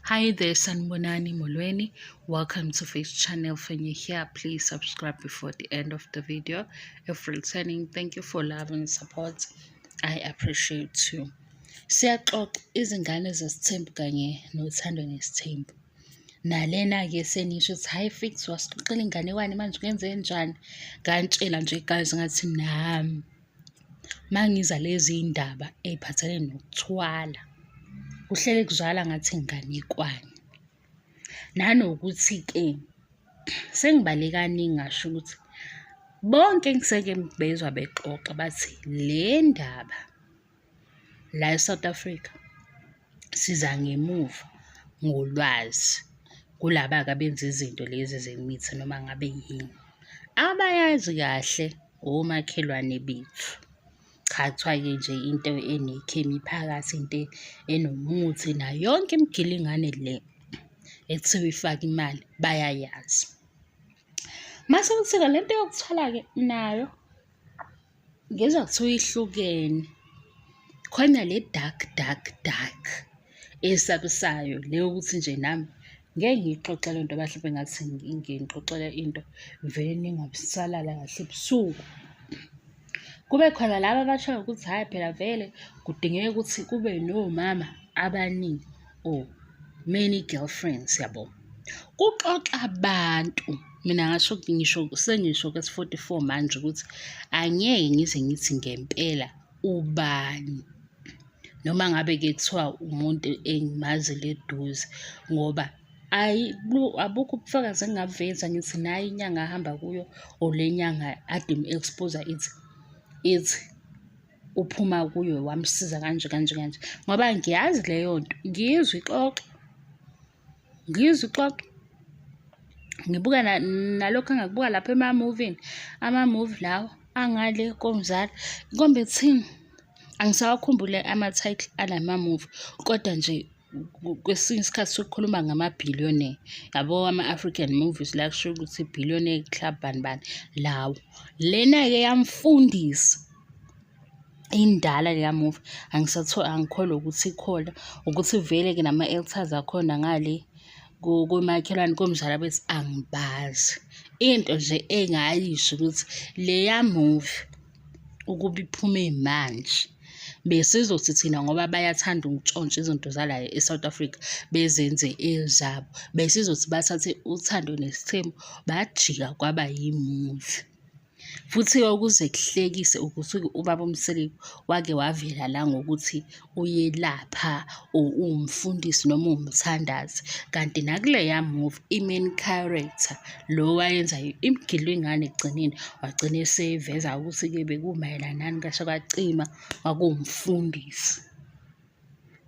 Hi there, Sanbonani Molweni. Welcome to Face Channel. When you're here, please subscribe before the end of the video. If returning, thank you for love and support. I appreciate you. Siyaxoxa izingane zesithembu kanye nothando nesithembu. Nalena-ke senisho ukuthi hayi fix wasixoxela inganekwane manje kwenze njani? Ngantshela nje guys ngathi nami mangiza lezi ndaba ey'phathelene nokuthwala kuhlele kuzwala ngathi inganekwane. Nanokuthi-ke sengibale kaningi ngasho ukuthi bonke engiseke bezwa bexoxa bathi le ndaba la eSouth Africa siza ngemuva ngolwazi kulaba-ke abenza izinto lezi zemithi noma ngabe yini. Abayazi kahle omakhelwane bethu. Cha kuthiwa-ke nje into enekhemi phakathi, into enomuthi nayo yonke imigilingane le ekuthiwa ifaka imali bayayazi. Mase kuthi-ke lento yokuthwala-ke nayo ngezwa kuthiwa ihlukene. Khona le dark esabisayo le yokuthi nje nami ngeke ngiyixoxe lento mhlawumbe ngathi ngixoxela into vele ningabisalala kahle ebusuku. Kube khona laba abashoyo ukuthi hhayi phela vele kudingeka ukuthi kube nomama abaningi or many girlfriends yabo. Kuxoxa abantu, mina sengisho kasi-44 manje ukuthi angeke ngize ngithi ngempela ubani. Noma ngabe-ke kuthiwa umuntu engimazile eduze ngoba abukho ubufakazi engingabuveza ngithi nayi inyanga ahamba kuyo or le nyanga ade expose ithi uphuma kuyo wamsiza kanje. Ngoba ngiyazi leyo nto, ngizwe ixoxa. Ngibuka nalokho engakubuka lapha ema-movie lawo angale komzala. Kombe kuthini? Angisawakhumbule ama-title alama-movie kodwa nje kwesinye isikhathi sokukhuluma ngama-billionaire. Yabo ama-African movies la kusho ukuthi billionaire club bani lawo. Lena-ke yamfundisa indala leya movie. Angikholwa ukuthi ikhona ukuthi vele-ke nama-actors akhona ngale komakhelwane komzala bethi angibazi. Into nje engayisho ukuthi leya movie ukuba iphume manje besizothi thina ngoba bayathanda ukutshontsha izinto zala eSouth Africa bezenze ezabo, besizothi bathathe uthando nesithembu bajika kwaba yimovie. Futhi-ke ukuze kuhlekise ukuthi ubaba uMseleku wake wavela la ngokuthi uyelapha or uwumfundisi noma uwumthandazi. Kanti nakuleya movie i-main character lo wayenza imigilingane ekugcineni wagcina eseveza ukuthi-ke bekumayelana nani kasho kwacima wakuwumfundisi.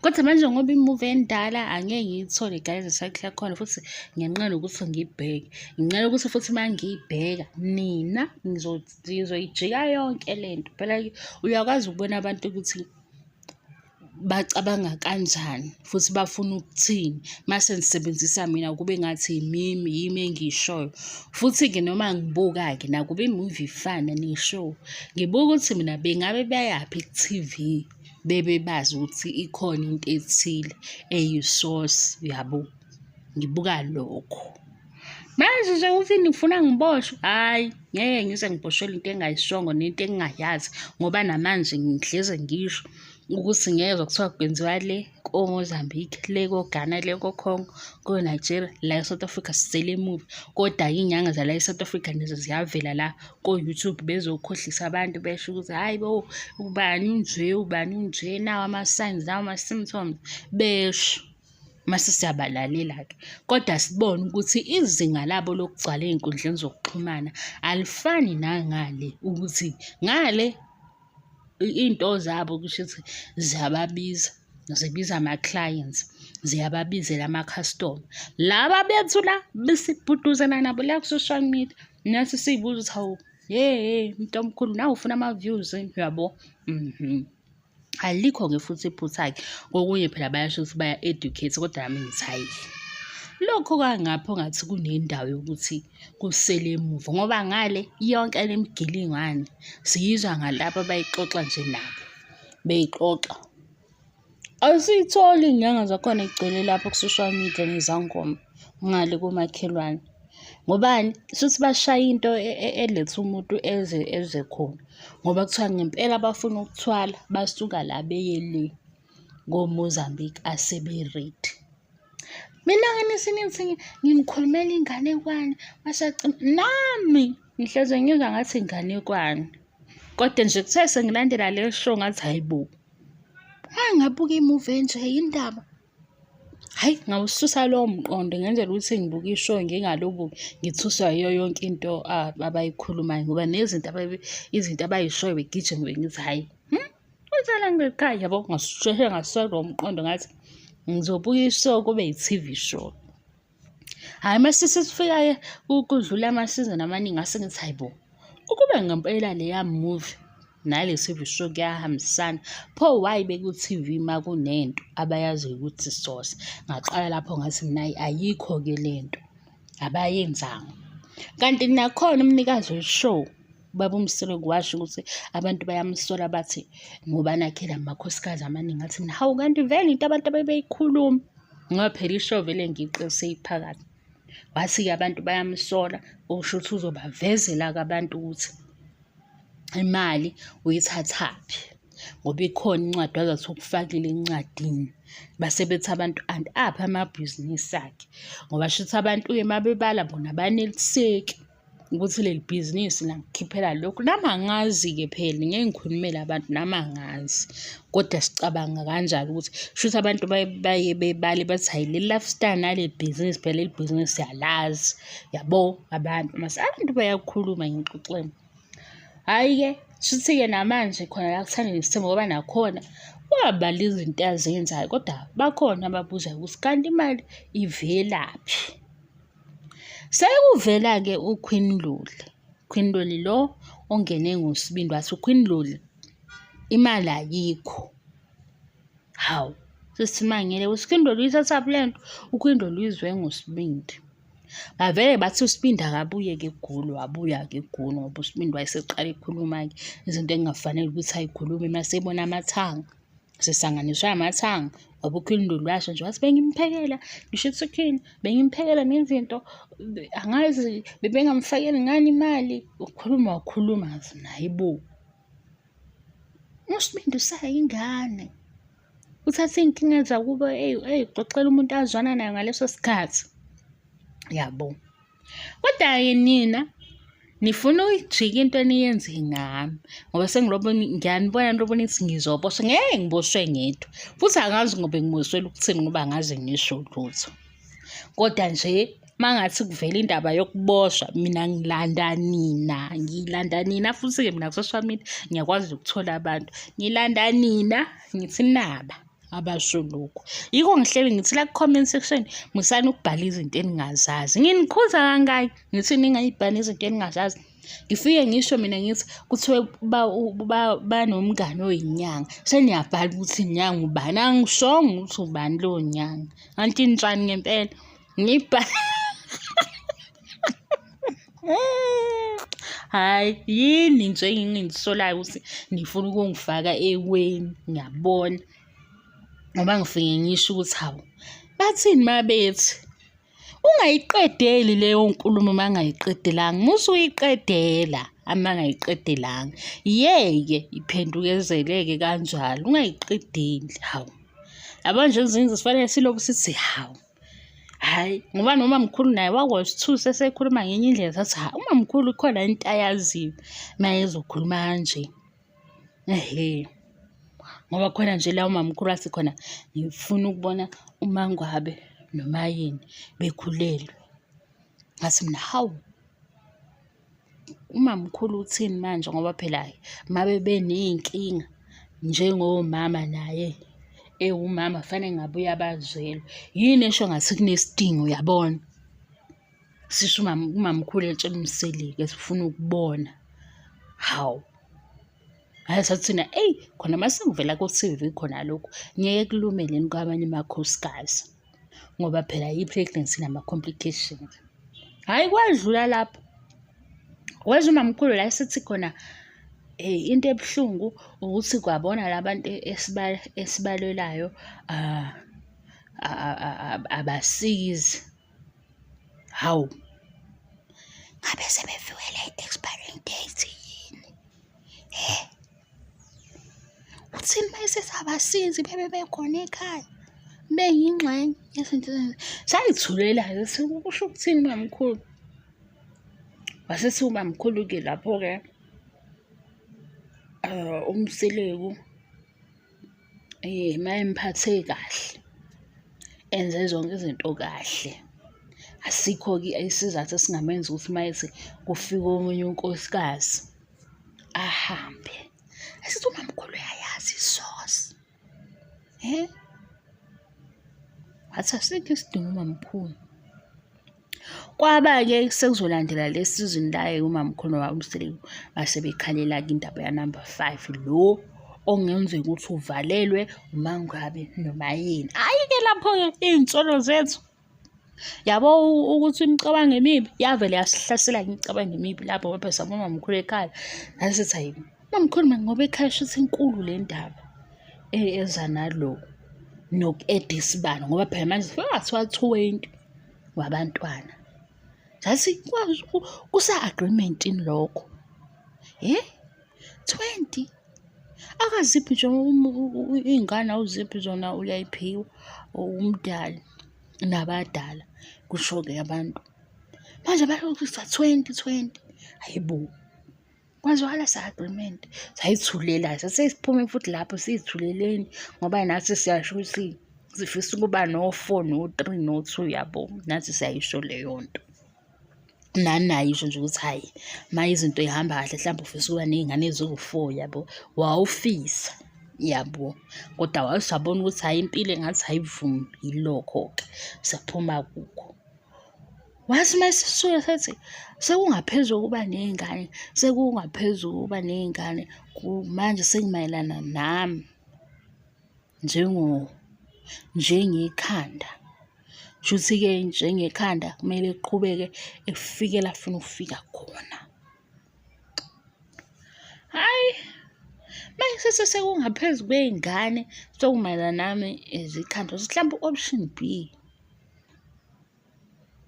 Kodwa manje ngoba imovie endala angeke ngiyithole guys isayikhi yakhona futhi ngiyanqena ukuthi ngiyibheke. Nginqena ukuthi futhi uma ngiyibheka nina ngizoyijika yonke lento. Phela uyakwazi ukubona abantu ukuthi bacabanga kanjani futhi bafuna ukuthini. Mase nisebenzisa mina kube ngathi yimi engiyishoyo. Futhi-ke noma ngibuka-ke nakuba imovie ifana neshow, ngibuka ukuthi mina bengabe bayaphi ku-TV bebe bazi ukuthi ikhona into ethile eyisource yabo. Ngibuka lokho. Manje nje ukuthi nifuna ngiboshwe, hhayi ngeke ngize ngiboshelwe into engayishongo nento engingayazi ngoba namanje ngihleze ngisho ukuthi ngezwa kuthiwa kwenziwa le ko-Mozambique, le ko-Ghana, le ko-Congo, ko-Nigeria, la e-South Africa sizele movie. Kodwa iy'nyanga zala e-South Africa nazo ziyavela la ko-YouTube bezokhohlisa abantu besho ukuthi hhayi bo ubani unje, nawo ama-signs, nawo ama-symptoms besho. Mase siyabalalela-ke kodwa sibone ukuthi izinga labo lokugcwala ey'nkundleni zokuxhumana alifani nangale ukuthi ngale iy'nto zabo kusho ukuthi zibiza ama-clients, ziyababizela ama-customer. Laba bethu la besibhuduzana nabo la ku-social media nathi siy'buza ukuthi hawu umuntu omkhulu nawe ufuna ama-views yabo. Alikho-ke futhi iphutha-ke kokunye phela bayasho ukuthi baya-educate kodwa nami ngithi hhayi lokho kangapho ngathi kunendawo yokuthi kusele emuva ngoba ngale yonke le migilingwane siyizwa ngalabo abayixoxa nje nabo beyixoxa Awusiyitholi iy'nyanga zakhona igcwele lapho ku-social media nezangoma ngale komakhelwane. Ngobani? Shuthi bashaya into eletha umuntu eze khona. Ngoba kuthiwa ngempela bafuna ukuthwala basuka la beye le ko-Mozambique asebe-ready. Mina-ke nithi nginikhulumela inganekwane nami ngihlezi ngizwa ngathi inganekwane. Kodwa nje kuthe sengilandela le show ngathi hayi bo. Ngabuka imuvi enje yini indaba? Hhayi, ngawususa lowo mqondo ngenzela ukuthi ngibuke ishow ngingalobu ngithuswa yiyo yonke into abayikhulumayo ngoba nezinto izinto abayishoyo begijima bengithi hhayi, kwenzela ngikhaya yabo ngasheshe ngasusa lowo mqondo ngathi ngizobuka ishow kube yi-TV show. Hhayi masise sifika-ke kudlula amasizini amaningi ngase ngithi hayi bo, ukube ngempela leya movie nale TV show kuyahambisana, pho why beku-TV uma kunento abayaziyo ukuthi source. Ngaqala lapho ngathi mina ayikho-ke lento abayenzanga. Kanti nakhona umnikazi weshow ubaba uMsilo washo ukuthi abantu bayamsola bathi ngoba nakhela amakhosikazi amaningi. Ngathi mina hawu, kanti vele into abantu abebeyikhuluma ngoba phela ishow vele ngiyiqise iphakathi. Wathi-ke abantu bayamsola okusho ukuthi uzobavezela-ke abantu ukuthi imali uyithathaphi ngoba ikhona incwadi wazathi ukufakile encwadini. Base bethi abantu apha amabhizinisi akhe ngoba shuthi abantu-ke mabebala bona baneliseki ukuthi leli bhizinisi langikhiphela lokhu. Nami angazi-ke phela ngeke ngikhulumele abantu, nami angazi, kodwa sicabanga kanjalo ukuthi shuthi abantu baye bebale bathi hayi leli lifestyle nale bhizinisi phela leli bhizinisi siyalazi yabo abantu. Mase abantu bayakhuluma ngixoxeni. Hhayi-ke shuthi-ke namanje khona la kuthanda nesithembu ngoba nakhona wabala izinto azenzayo kodwa bakhona ababuzayo ukuthi kanti imali ivelaphi. Sekuvela-ke uQueen Luli. Queen Luli lo ongene ngosibindi wathi uQueen Luli imali ayikho. Hawu, sesimangele ukuthi uQueen Luli uyithathaphi lento. uQueen Luli uyizwe ngosibindi. Bavele bathi uSibindi akabuye-ke eGoli, wabuya-ke eGoli ngoba uSibindi wayeseqala ekhuluma-ke izinto engafanele ukuthi ayikhulume masebona amathanga. Sesanganiswa amathanga ngoba uQueen Luli washo nje wathi bengimphekela ngisho eThekwini, bengimphekela nezinto angazi bebengamfakeli ngani imali. Wakhuluma ngathi hayi bo, uSibindi usayingane uthathe iy'nkinga zakubo ey'xoxela umuntu azwana naye ngaleso sikhathi yabo. Kodwa-ke nina nifuna ukujika into niyenze ngami ngoba ngiyanibona njengoba nithi ngizoboshwa. Ngeke ngiboshwe ngedwa futhi angazi ngoba ngiboshelwe ukuthini ngoba angaze ngisho lutho. Kodwa nje mangathi kuvela indaba yokuboshwa mina ngilanda nina futhi-ke mina ku-social media ngiyakwazi ukuthola abantu ngilanda nina ngithi naba abasho lokhu. Yiko ngihleli ngithi la ku-comment section musani ukubhala izinto eningazazi. Nginikhuza kangaki ngithi ningayibhali izinto eningazazi. Ngifike ngisho mina ngithi kuthiwe banomngane oyinyanga seniyabhala ukuthi inyanga ubani. Angishongo ukuthi ubani lowo nyanga, kanti nitshani ngempela ngibhala. Hhayi yini nje engingisolayo ukuthi nifuna ukungifaka eweni, ngiyabona ngoba ngifike ngisho ukuthi hawu bathini mabethi ungayiqedeli leyo nkulumo mangayiqedelanga. Musu uyiqedela amangayiqedelanga yeke iphendukezeleke kanjalo ungayiqedeli. Hawu yabo nje ezinye zifanele silobu sithi hawu. Hhayi ngoba noma mkhulu naye wakwasithusa esekhuluma ngenye indlela sathi ha umamkhulu khona into ayaziyo mayezokhuluma kanje. Ngoba khona nje la umamkhulu athi khona ngifuna ukubona uMangwabe noMayini bekhulelwe. Ngathi mina hawu umamkhulu uthini manje ngoba phela mabe beney'nkinga njengomama naye ewumama fanele ngabe uyabazwela. Yini esho ngathi kunesidingo yabona. Sisho umamkhulu etshela umseleki esifuna ukubona. Hawu hhayi sathi thina khona masengivela ku-TV khona lokhu ngeke kulumeleni kwabanye amakhosikazi ngoba phela i-pregnancy nama-complications. Hhayi kwadlula lapho wezwe umamkhulu la esithi khona Into ebuhlungu ukuthi kwabona labantu esibalelayo abasizi. Hawu, ngabe sebefikele i-expiring date yini? Uthini mayesithi abasizi bebe bekhona ekhaya beyingxenye yezinto sayithulela-ke kusho ukuthini mamkhulu? Wasithi ubamkhulu-ke lapho-ke uMseleku mayemphathe kahle, enze zonke izinto kahle, asikho-ke isizathu esingamenza ukuthi mayethi kufika omunye unkosikazi ahambe. Asithi umamkhulu uyayazi isosi. Wathi asikho isidingo umamkhulu. Kwaba-ke sekuzolandela le sizini la umamkhulu noMseleku base bekhalela-ke indaba ya-number 5 lo okungenzeka ukuthi uvalelwe uMangabe noMayeni. Hhayi-ke lapho-ke iy'nsolo zethu yabo ukuthi imicabango emibi yavele yasihlasela imicabango emibi lapho ngoba sabona umamkhulu ekhaya. Ngasithi hayi umamkhulu ngoba ekhaya shuthi inkulu le ndaba eza nalo noku-eda isibalo ngoba phela manje kwathiwa 20 wabantwana. Zathi kusa-agreement-ini lokho 20 akaziphi nje iy'ngane awuziphi zona uyayiphiwa umdali nabadala kusho-ke abantu manje balokhu 20 hayibo kwazwakala sa-agreement sayithulela sasesiphume futhi lapho siyithuleleni ngoba nathi siyasho ukuthi sifisa ukuba no-4 no-3 no-2 yabo nathi siyayisho leyo nto. Nani nayisho nje ukuthi hhayi ma izinto y'hamba kahle mhlawumbe ufisa ukuba ney'ngane eziwu-4 yabo wawufisa yabo kodwa wawusabona ukuthi hhayi impilo engathi ayivumi yilokho-ke saphuma kukho. Wathi mayesisuka sathi sekungaphezu kokuba ney'ngane manje sekumayelana nami njengekhanda. Shuthi-ke njengekhanda kumele kuqhubeke efike la afuna ukufika khona. Hhayi mayesithi sekungaphezu kwey'ngane sekumayelana nami ezikhanda mhlawumbe u-option B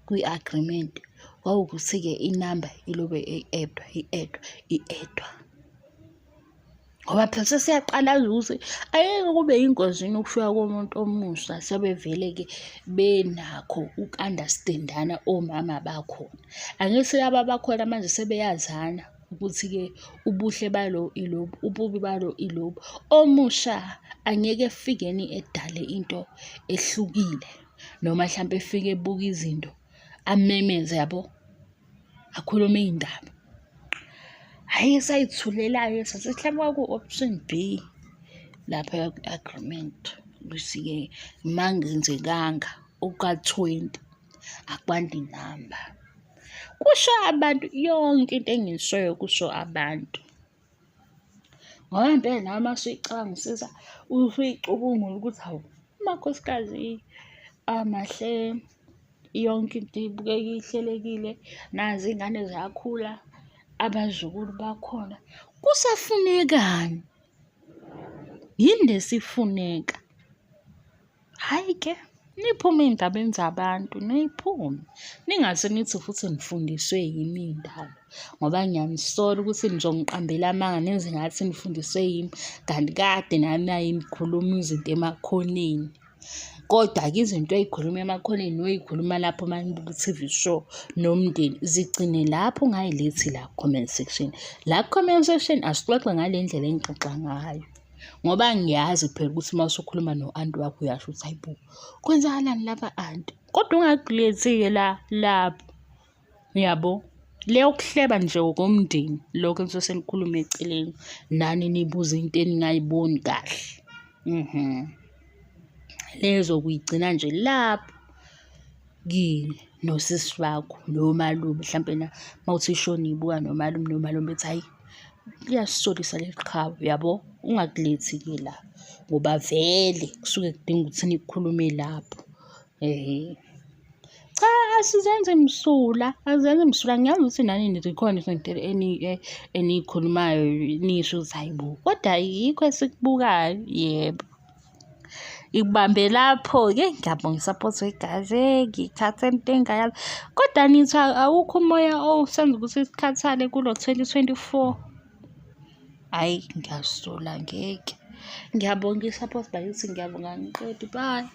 kwi-agreement kwawukuthi-ke inamba ilobe i-edwa ngoba phela sesiyaqala ukuthi ayeke kube yingozini ukufika komuntu omusha sebevele-ke benakho uku-understand-ana omama bakhona. Angithi laba bakhona manje sebeyazana ukuthi-ke ubuhle balo ilobu, ububi balo ilobu. Omusha angeke efikeni edale into ehlukile noma mhlampe efike ebuka izinto amemeze yabo akhulume iy'ndaba. Hhayi sayithulela-ke sathi mhlawumbe kwaku-option B lapha ku-agreement ukuthi-ke mangenzekanga okuka-20 akwanda inamba. Kusho abantu yonke into engiyishoyo kusho abantu ngoba impela nawe masuyicabangisisa usuyicubungula ukuthi hawu amakhosikazi amahle yonke into ibukeka ihlelekile nazi iy'ngane ziyakhula abazukulu bakhona kusafunekani? Yini lesifuneka? Hhayi-ke niphume ey'ndabeni zabantu niphume ningase nithi futhi nifundiswe yimi iy'ndaba ngoba ngiyanisola ukuthi nizongiqambela amanga nenze ngathi nifundiswe yimi kanti kade nami ngikhuluma izinto emakhoneni. Kodwa-ke izinto ey'khuluma emakhoneni noy'khuluma lapho manibuka i-TV show nomndeni zigcine lapho ungayilethi la comment section. La comment section asixoxe ngale ndlela engixoxa ngayo ngoba ngiyazi phela ukuthi uma usukhuluma no-anti wakho uyasho ukuthi hayibo kwenzakalani lapha anti kodwa ungakulethi-ke lapho yabo leyo kuhleba nje komndeni lokho enisuke senikhuluma eceleni nani nibuza into eningayiboni kahle. Lezo kuyigcina nje lapho kini nosisi wakho nomalume mhlampe mawuthi ishona ibuka nomalume bethi hayi liyasisolisa leli qhawe yabo ungakulethi-ke la ngoba vele kusuke kudinga ukuthi nikhulume lapho. Cha, asizenze msulwa, azenze msulwa. Ngiyazi ukuthi nani zikhona izinto eniyikhulumayo nisho ukuthi hayi bo, kodwa yikho esikubukayo, yebo. Ikubambe lapho-ke, ngiyabonga i-support wegazi, ngiyithathe into engayazi. Kodwa nithi awukho umoya osenza ukuthi sikhathale kulo 2024. Hhayi, ngiyasola ngeke. Ngiyabonga i-support bakithi, ngiyabonga angiqedi, bye.